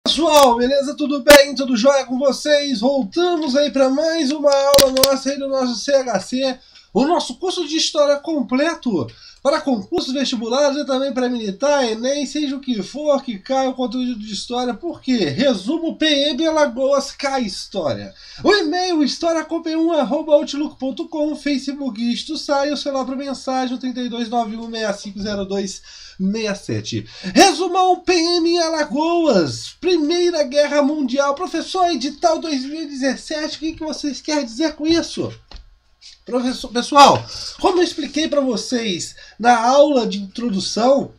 Pessoal, beleza? Tudo bem? Tudo jóia com vocês? Voltamos aí para mais uma aula nossa aí do nosso CHC, o nosso curso de História completo para concursos vestibulares e também para militar, Enem, seja o que for que caia o conteúdo de História. Por quê? Resumo PM Alagoas cai História. O e-mail historiacop1@outlook.com, Facebook isto sai, o celular para mensagem 3291650267. Resumão PM em Alagoas, Primeira Guerra Mundial. Professor, edital 2017, o que vocês querem dizer com isso? Professor, pessoal, como eu expliquei para vocês na aula de introdução,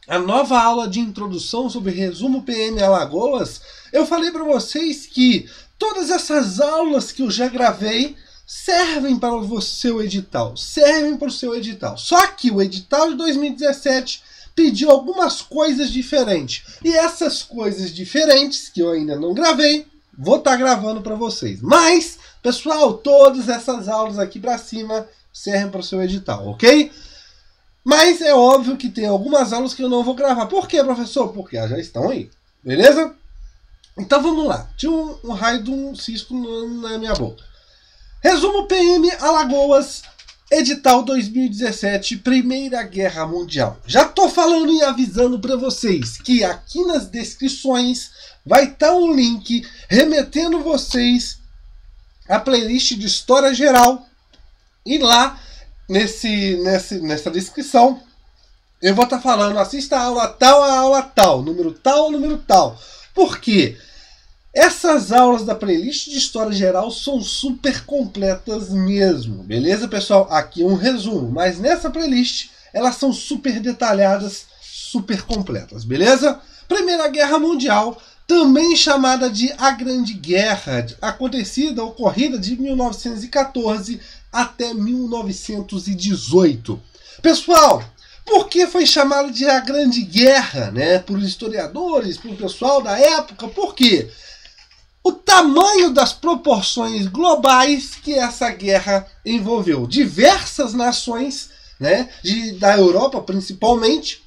a nova aula de introdução sobre resumo PM Alagoas, eu falei para vocês que todas essas aulas que eu já gravei servem para o seu edital, Só que o edital de 2017 pediu algumas coisas diferentes. E essas coisas diferentes, que eu ainda não gravei, vou estar gravando para vocês. Mas, pessoal, todas essas aulas aqui para cima servem para o seu edital, ok? Mas é óbvio que tem algumas aulas que eu não vou gravar. Por quê, professor? Porque já estão aí, beleza? Então vamos lá. Tinha um raio de um cisco na minha boca. Resumo PM Alagoas, edital 2017, Primeira Guerra Mundial. Já tô falando e avisando para vocês que aqui nas descrições vai estar um link remetendo vocês à playlist de História Geral. E lá, nessa descrição, eu vou estar falando, assista a aula tal, número tal. Por quê? Essas aulas da playlist de História Geral são super completas mesmo, beleza, pessoal? Aqui um resumo, mas nessa playlist elas são super detalhadas, super completas, beleza? Primeira Guerra Mundial, também chamada de A Grande Guerra, ocorrida de 1914 até 1918. Pessoal, por que foi chamada de A Grande Guerra, né? Por historiadores, por pessoal da época, por quê? O tamanho das proporções globais que essa guerra envolveu. Diversas nações, né, da Europa principalmente.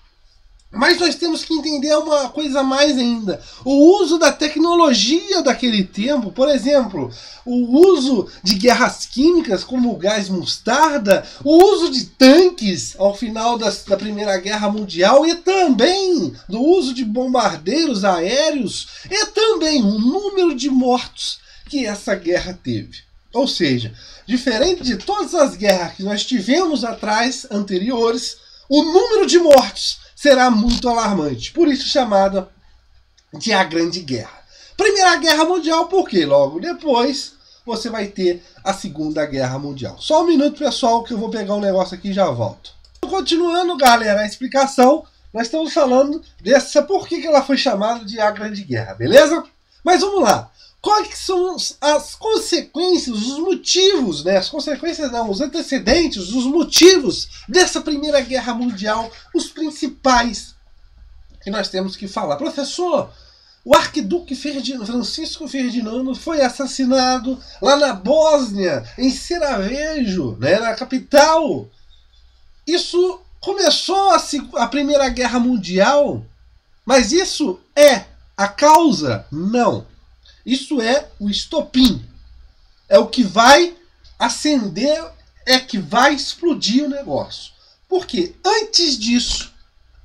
Mas nós temos que entender uma coisa mais ainda. O uso da tecnologia daquele tempo, por exemplo, o uso de guerras químicas como o gás mostarda, o uso de tanques ao final da Primeira Guerra Mundial e também do uso de bombardeiros aéreos e também o número de mortos que essa guerra teve. Ou seja, diferente de todas as guerras que nós tivemos anteriores, o número de mortos será muito alarmante, por isso chamada de A Grande Guerra. Primeira Guerra Mundial, porque logo depois você vai ter a Segunda Guerra Mundial. Só um minuto, pessoal, que eu vou pegar um negócio aqui e já volto. Continuando, galera, a explicação, nós estamos falando dessa por que ela foi chamada de A Grande Guerra, beleza? Mas vamos lá. Quais são as consequências, os motivos, né? As consequências não, os antecedentes, os motivos dessa Primeira Guerra Mundial, os principais que nós temos que falar. Professor, o arquiduque Francisco Ferdinando foi assassinado lá na Bósnia, em Sarajevo, né, na capital. Isso começou a Primeira Guerra Mundial, mas isso é a causa? Não. Isso é o estopim. É o que vai acender, é que vai explodir o negócio. Porque antes disso,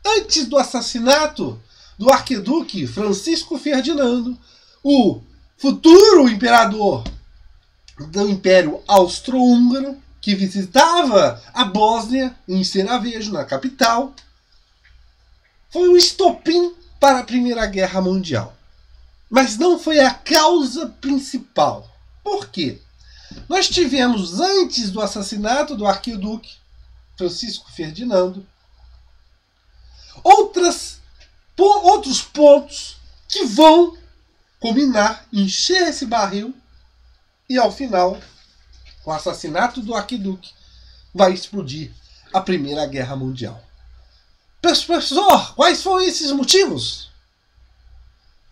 antes do assassinato do arquiduque Francisco Ferdinando, o futuro imperador do Império Austro-Húngaro, que visitava a Bósnia, em Sarajevo, na capital, foi o estopim para a Primeira Guerra Mundial. Mas não foi a causa principal. Por quê? Nós tivemos, antes do assassinato do arquiduque Francisco Ferdinando, outros pontos que vão culminar, encher esse barril e, ao final, com o assassinato do arquiduque, vai explodir a Primeira Guerra Mundial. Professor, quais foram esses motivos?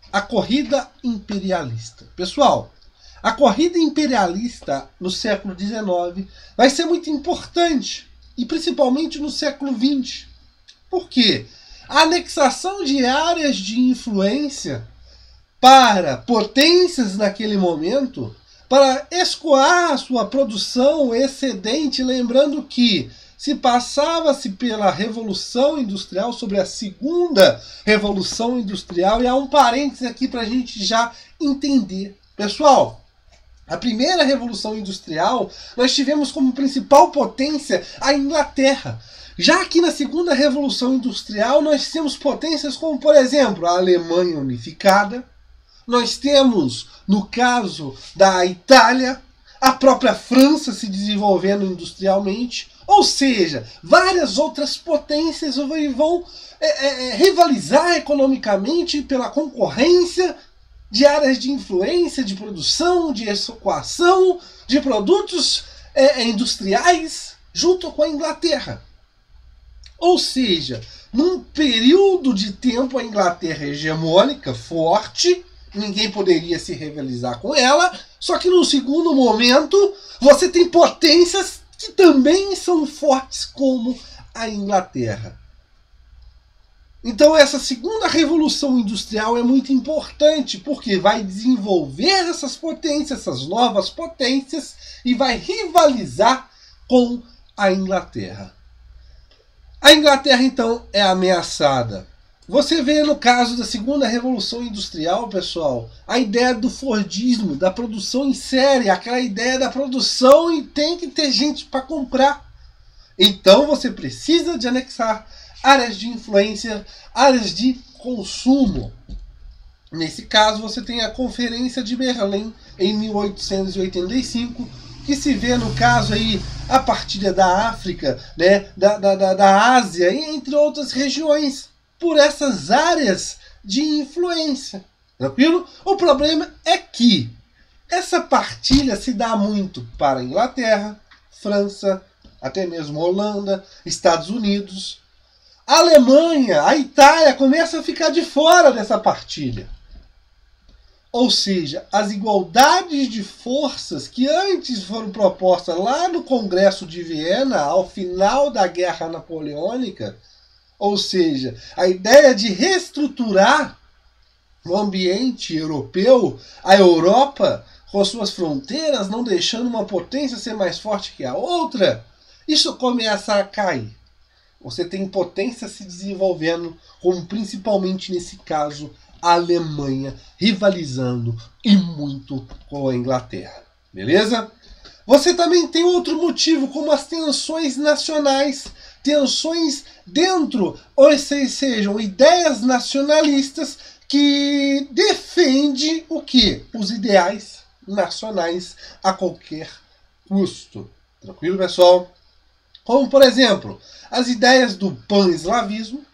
A corrida imperialista. Pessoal, a corrida imperialista no século XIX vai ser muito importante, e principalmente no século XX. Por quê? A anexação de áreas de influência para potências naquele momento, para escoar sua produção excedente, lembrando que se passava-se pela Revolução Industrial, sobre a segunda Revolução Industrial, e há um parênteses aqui para a gente já entender. Pessoal, a primeira Revolução Industrial, nós tivemos como principal potência a Inglaterra. Já que na segunda Revolução Industrial, nós temos potências como, por exemplo, a Alemanha unificada. Nós temos, no caso da Itália, a própria França se desenvolvendo industrialmente. Ou seja, várias outras potências vão rivalizar economicamente pela concorrência de áreas de influência, de produção, de escoação, de produtos industriais, junto com a Inglaterra. Ou seja, num período de tempo a Inglaterra é hegemônica, forte, ninguém poderia se rivalizar com ela, só que no segundo momento você tem potências que também são fortes como a Inglaterra. Então essa segunda revolução industrial é muito importante, porque vai desenvolver essas potências, essas novas potências, e vai rivalizar com a Inglaterra. A Inglaterra, então, é ameaçada. Você vê no caso da segunda revolução industrial, pessoal, a ideia do Fordismo, da produção em série, aquela ideia da produção e tem que ter gente para comprar. Então você precisa de anexar áreas de influência, áreas de consumo. Nesse caso, você tem a Conferência de Berlim, em 1885, que se vê, no caso, aí, a partilha da África, né, da Ásia, entre outras regiões, por essas áreas de influência. Tranquilo? O problema é que essa partilha se dá muito para a Inglaterra, França, até mesmo Holanda, Estados Unidos. A Alemanha, a Itália começa a ficar de fora dessa partilha. Ou seja, as igualdades de forças que antes foram propostas lá no Congresso de Viena, ao final da Guerra Napoleônica, ou seja, a ideia de reestruturar o ambiente europeu, a Europa com suas fronteiras, não deixando uma potência ser mais forte que a outra, isso começa a cair. Você tem potência se desenvolvendo, como principalmente nesse caso a Alemanha, rivalizando e muito com a Inglaterra. Beleza? Você também tem outro motivo, como as tensões nacionais, tensões dentro, ou sejam, ideias nacionalistas que defendem o quê? Os ideais nacionais a qualquer custo. Tranquilo, pessoal? Como, por exemplo, as ideias do pan-eslavismo,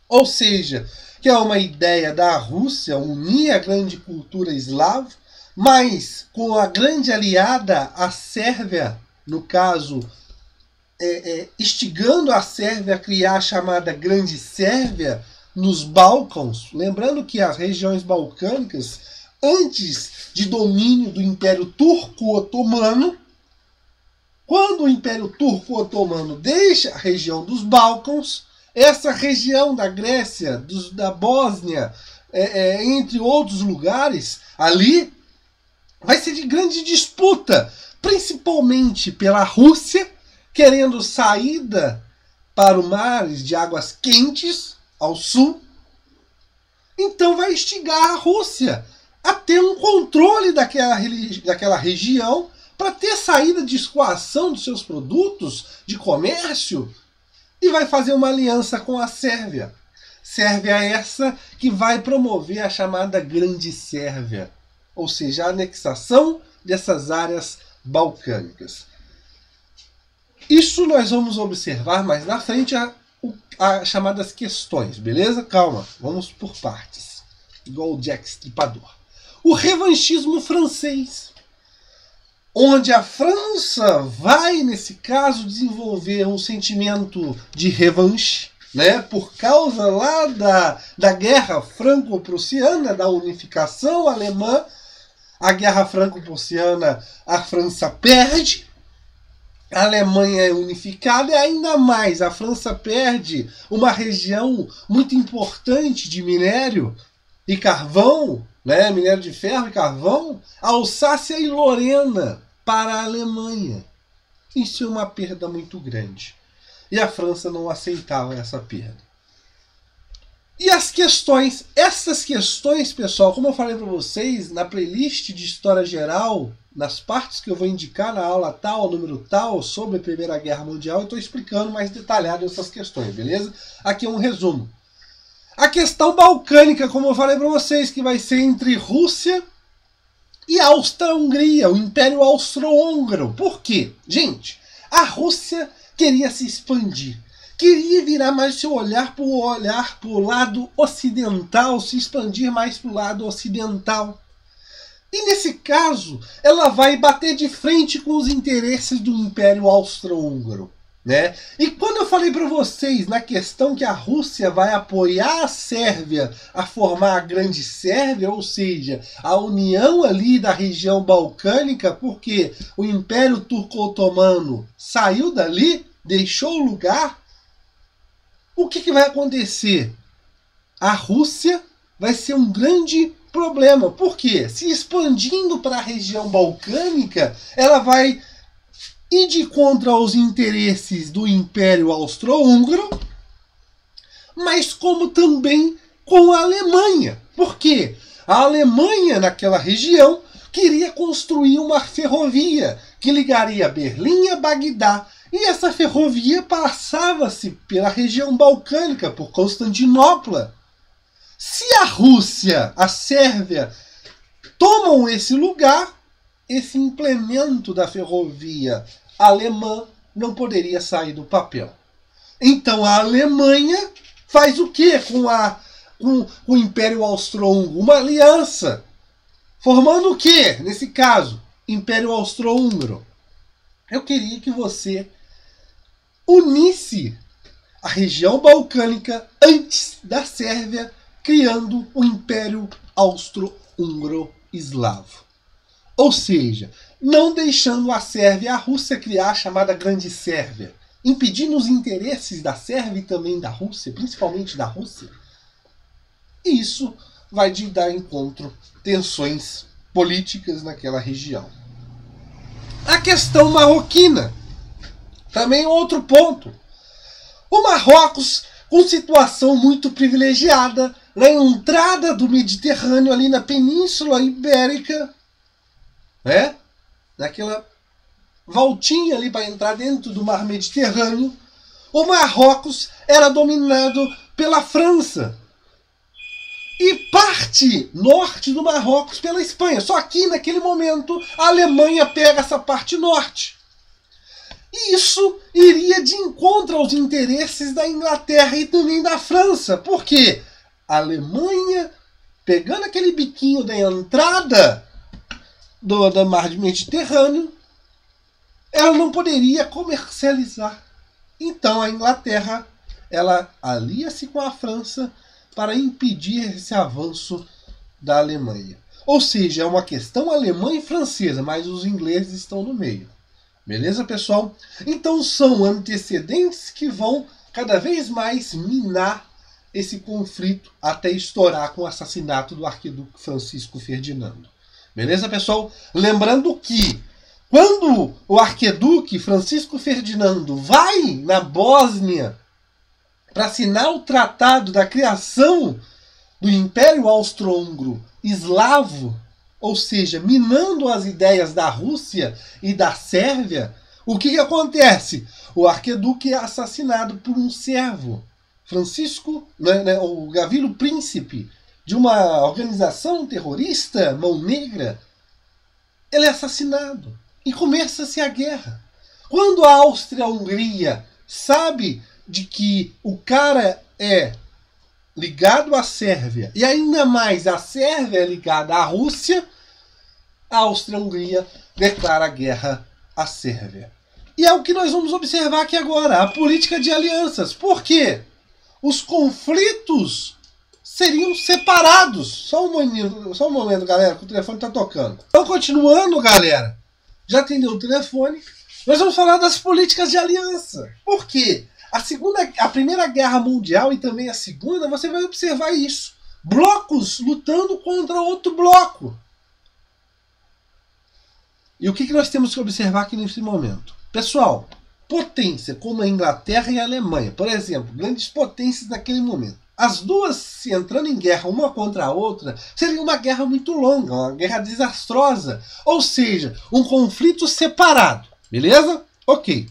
ou seja, que é uma ideia da Rússia unir a grande cultura eslava, mas com a grande aliada, a Sérvia, no caso, instigando a Sérvia a criar a chamada Grande Sérvia nos Balcãs. Lembrando que as regiões balcânicas, antes de domínio do Império Turco-Otomano, quando o Império Turco-Otomano deixa a região dos Balcãs, essa região da Grécia, da Bósnia, entre outros lugares, ali vai ser de grande disputa, principalmente pela Rússia, querendo saída para o mar de águas quentes ao sul. Então vai instigar a Rússia a ter um controle daquela região para ter saída de escoação dos seus produtos, de comércio, e vai fazer uma aliança com a Sérvia. Sérvia essa que vai promover a chamada Grande Sérvia, ou seja, a anexação dessas áreas balcânicas. Isso nós vamos observar mais na frente as chamadas questões, beleza? Calma, vamos por partes, igual o Jack Stripador. O revanchismo francês, onde a França vai, nesse caso, desenvolver um sentimento de revanche, né, por causa lá da Guerra Franco-Prussiana, da unificação alemã. A Guerra Franco-Prussiana, a França perde, a Alemanha é unificada e ainda mais, a França perde uma região muito importante de minério, e carvão, né, minério de ferro e carvão, Alsácia e Lorena para a Alemanha. Isso é uma perda muito grande. E a França não aceitava essa perda. E as questões, essas questões, pessoal, como eu falei para vocês, na playlist de História Geral, nas partes que eu vou indicar na aula tal, número tal, sobre a Primeira Guerra Mundial, eu estou explicando mais detalhado essas questões, beleza? Aqui é um resumo. A questão balcânica, como eu falei para vocês, que vai ser entre Rússia e Áustria-Hungria, o Império Austro-Húngaro. Por quê? Gente, a Rússia queria se expandir. Queria virar mais seu olhar para o lado ocidental, se expandir mais para o lado ocidental. E nesse caso, ela vai bater de frente com os interesses do Império Austro-Húngaro. Né? E quando eu falei para vocês na questão que a Rússia vai apoiar a Sérvia a formar a Grande Sérvia, ou seja, a união ali da região balcânica, porque o Império Turco-Otomano saiu dali, deixou o lugar, o que vai acontecer? A Rússia vai ser um grande problema. Por quê? Se expandindo para a região balcânica, ela vai ir de contra os interesses do Império Austro-Húngaro, mas como também com a Alemanha. Por quê? A Alemanha, naquela região, queria construir uma ferrovia que ligaria Berlim a Bagdá. E essa ferrovia passava-se pela região balcânica, por Constantinopla. Se a Rússia, a Sérvia, tomam esse lugar, esse implemento da ferrovia alemã não poderia sair do papel. Então a Alemanha faz o quê com o Império Austro-Húngaro? Uma aliança. Formando o quê? Nesse caso, Império Austro-Húngaro. Eu queria que você unisse a região balcânica antes da Sérvia, criando o Império Austro-Húngaro-Eslavo. Ou seja, não deixando a Sérvia e a Rússia criar a chamada Grande Sérvia, impedindo os interesses da Sérvia e também da Rússia, principalmente da Rússia. E isso vai dar encontro tensões políticas naquela região. A questão marroquina, também outro ponto. O Marrocos, com situação muito privilegiada, na entrada do Mediterrâneo, ali na Península Ibérica, né? Naquela voltinha ali para entrar dentro do mar Mediterrâneo, o Marrocos era dominado pela França e parte norte do Marrocos pela Espanha. Só que naquele momento a Alemanha pega essa parte norte. E isso iria de encontro aos interesses da Inglaterra e também da França. Por quê? A Alemanha, pegando aquele biquinho da entrada do mar Mediterrâneo, ela não poderia comercializar. Então a Inglaterra, ela alia-se com a França para impedir esse avanço da Alemanha. Ou seja, é uma questão alemã e francesa, mas os ingleses estão no meio. Beleza, pessoal? Então são antecedentes que vão cada vez mais minar esse conflito até estourar com o assassinato do arquiduque Francisco Ferdinando. Beleza, pessoal? Lembrando que quando o arquiduque Francisco Ferdinando vai na Bósnia para assinar o tratado da criação do Império Austro-Húngaro Eslavo, ou seja, minando as ideias da Rússia e da Sérvia, o que acontece? O arquiduque é assassinado por um servo, Francisco, o Gavrilo Príncipe, de uma organização terrorista, Mão Negra. Ele é assassinado e começa-se a guerra. Quando a Áustria-Hungria sabe de que o cara é ligado à Sérvia, e ainda mais a Sérvia é ligada à Rússia, a Áustria-Hungria declara guerra à Sérvia. E é o que nós vamos observar aqui agora, a política de alianças. Por quê? Os conflitos seriam separados. Só um momento, galera, que o telefone está tocando. Então, continuando, galera, já atendeu o telefone, nós vamos falar das políticas de aliança. Por quê? A Primeira Guerra Mundial e também a Segunda, você vai observar isso. blocos lutando contra outro bloco. E o que nós temos que observar aqui nesse momento? Pessoal, potência como a Inglaterra e a Alemanha, por exemplo, grandes potências naquele momento. As duas se entrando em guerra uma contra a outra, seria uma guerra muito longa, uma guerra desastrosa. Ou seja, um conflito separado. Beleza? Ok.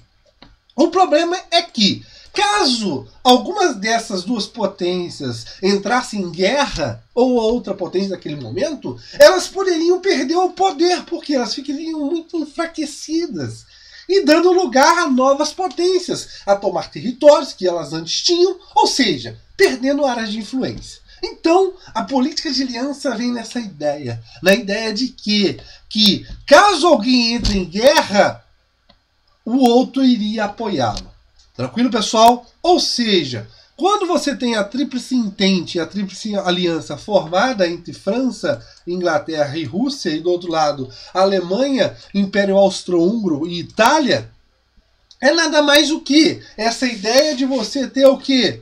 O problema é que, caso algumas dessas duas potências entrassem em guerra, ou outra potência naquele momento, elas poderiam perder o poder, porque elas ficariam muito enfraquecidas, e dando lugar a novas potências, a tomar territórios que elas antes tinham, ou seja, perdendo áreas de influência. Então, a política de aliança vem nessa ideia, na ideia de que caso alguém entre em guerra, o outro iria apoiá-lo. Tranquilo, pessoal? Ou seja, quando você tem a Tríplice Entente e a Tríplice Aliança formada entre França, Inglaterra e Rússia, e do outro lado Alemanha, Império Austro-Húngaro e Itália, é nada mais do que essa ideia de você ter o quê?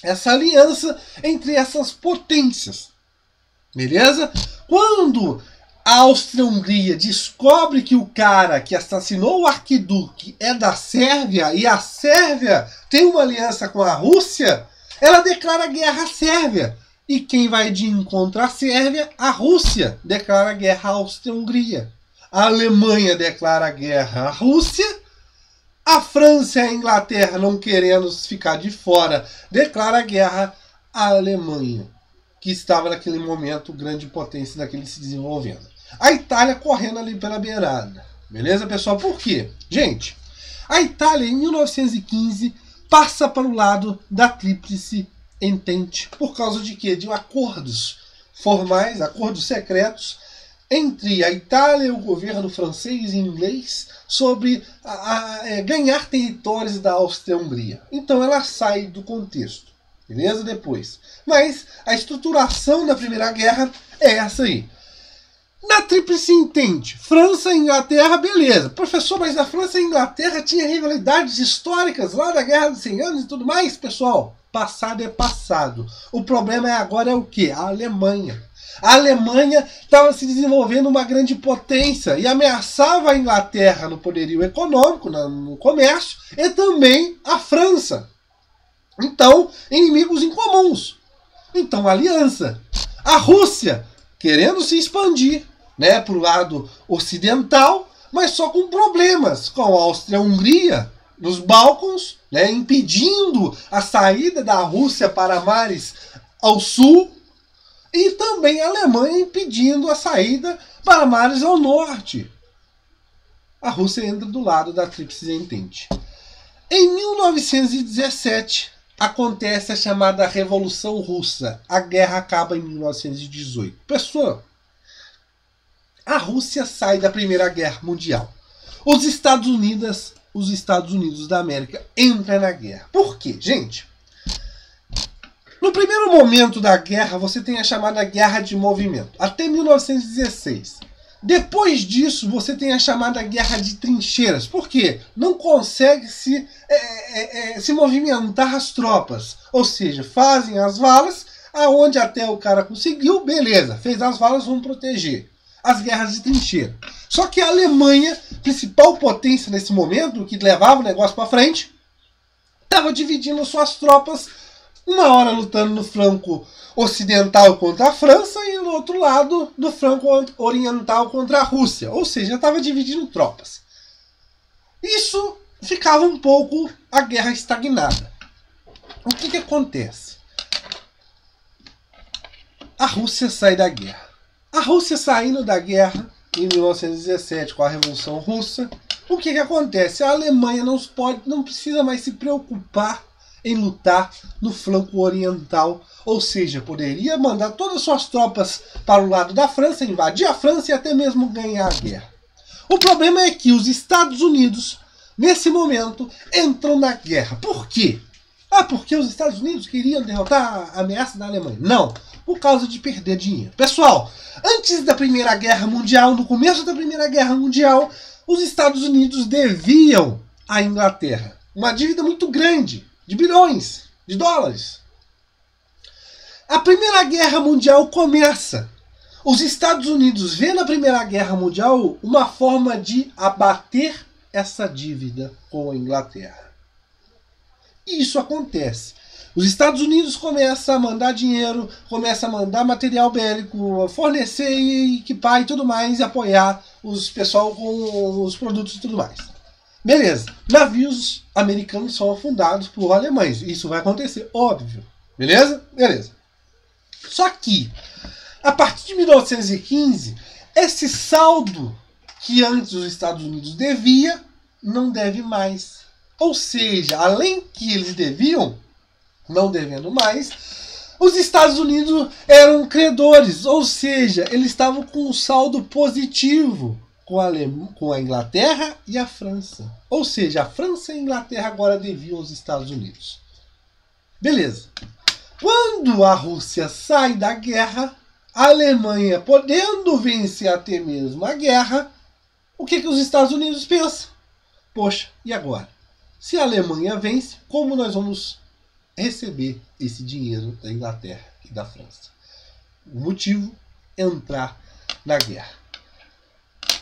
Essa aliança entre essas potências. Beleza? Quando a Áustria-Hungria descobre que o cara que assassinou o arquiduque é da Sérvia e a Sérvia tem uma aliança com a Rússia, ela declara guerra à Sérvia. E quem vai de encontro à Sérvia? A Rússia declara guerra à Áustria-Hungria. A Alemanha declara guerra à Rússia. A França e a Inglaterra, não querendo ficar de fora, declara guerra à Alemanha, que estava naquele momento grande potência daquele se desenvolvendo. A Itália correndo ali pela beirada. Beleza, pessoal? Por quê? Gente, a Itália em 1915 passa para o lado da Tríplice Entente. Por causa de quê? De acordos formais, acordos secretos entre a Itália e o governo francês e inglês sobre ganhar territórios da Áustria-Hungria. Então ela sai do contexto. Beleza? Depois. Mas a estruturação da Primeira Guerra é essa aí. Na Tríplice Entente, França e Inglaterra, beleza. Professor, mas a França e a Inglaterra tinham rivalidades históricas lá da Guerra dos 100 Anos e tudo mais? Pessoal, passado é passado. O problema agora é o quê? A Alemanha. A Alemanha estava se desenvolvendo uma grande potência e ameaçava a Inglaterra no poderio econômico, no comércio, e também a França. Então, inimigos incomuns. Então, aliança. A Rússia querendo se expandir, né, para o lado ocidental, mas só com problemas com a Áustria-Hungria nos Balcãs, né, impedindo a saída da Rússia para mares ao sul, e também a Alemanha impedindo a saída para mares ao norte. A Rússia entra do lado da Tríplice Entente. Em 1917, acontece a chamada Revolução Russa. A guerra acaba em 1918. Pessoal, a Rússia sai da Primeira Guerra Mundial. Os Estados Unidos da América entram na guerra. Por quê, gente? No primeiro momento da guerra, você tem a chamada Guerra de Movimento, até 1916. Depois disso, você tem a chamada Guerra de Trincheiras. Por quê? Não consegue se movimentar as tropas. Ou seja, fazem as valas, aonde até o cara conseguiu, beleza, fez as valas, vão proteger. As guerras de trincheira. Só que a Alemanha, principal potência nesse momento, que levava o negócio para frente, estava dividindo suas tropas, uma hora lutando no flanco ocidental contra a França e no outro lado do flanco oriental contra a Rússia. Ou seja, estava dividindo tropas. Isso ficava um pouco a guerra estagnada. O que acontece? A Rússia sai da guerra. A Rússia saindo da guerra em 1917 com a Revolução Russa, o que acontece? A Alemanha não precisa mais se preocupar em lutar no flanco oriental, ou seja, poderia mandar todas as suas tropas para o lado da França, invadir a França e até mesmo ganhar a guerra. O problema é que os Estados Unidos, nesse momento, entram na guerra. Por quê? Porque os Estados Unidos queriam derrotar a ameaça da Alemanha. Não, por causa de perder dinheiro. Pessoal, antes da Primeira Guerra Mundial, no começo da Primeira Guerra Mundial, os Estados Unidos deviam à Inglaterra uma dívida muito grande, de bilhões de dólares. A Primeira Guerra Mundial começa. Os Estados Unidos vê na Primeira Guerra Mundial uma forma de abater essa dívida com a Inglaterra. E isso acontece. Os Estados Unidos começam a mandar dinheiro, começam a mandar material bélico, fornecer e equipar e tudo mais, e apoiar os pessoal com os produtos e tudo mais. Beleza. Navios americanos são afundados por alemães. Isso vai acontecer, óbvio. Beleza? Beleza. Só que, a partir de 1915, esse saldo que antes os Estados Unidos devia, não deve mais. Ou seja, além que eles deviam, não devendo mais, os Estados Unidos eram credores, ou seja, eles estavam com um saldo positivo com a Inglaterra e a França. Ou seja, a França e a Inglaterra agora deviam aos Estados Unidos. Beleza. Quando a Rússia sai da guerra, a Alemanha podendo vencer até mesmo a guerra, o que os Estados Unidos pensam? Poxa, e agora? Se a Alemanha vence, como nós vamos receber esse dinheiro da Inglaterra e da França? O motivo é entrar na guerra.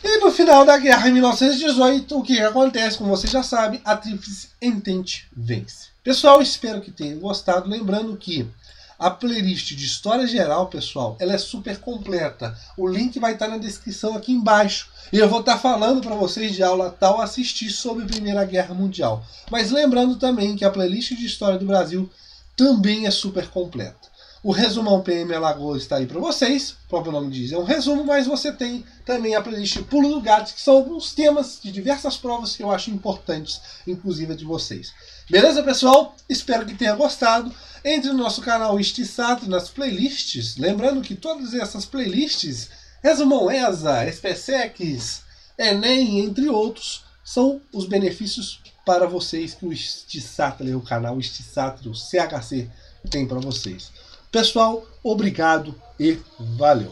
E no final da guerra, em 1918, o que acontece, como você já sabe, a Tríplice Entente vence. Pessoal, espero que tenham gostado. Lembrando que a playlist de História Geral, pessoal, ela é super completa. O link vai estar na descrição aqui embaixo. E eu vou estar falando para vocês de aula tal assistir sobre a Primeira Guerra Mundial. Mas lembrando também que a playlist de História do Brasil também é super completa. O resumão PM Alagoas está aí para vocês. O próprio nome diz, é um resumo, mas você tem também a playlist Pulo do Gato, que são alguns temas de diversas provas que eu acho importantes, inclusive a de vocês. Beleza, pessoal? Espero que tenha gostado. Entre no nosso canal Istisato nas playlists. Lembrando que todas essas playlists, Resumão ESA, SPSEC, Enem, entre outros, são os benefícios para vocês que o Istisato, o canal Istisato, o CHC, tem para vocês. Pessoal, obrigado e valeu!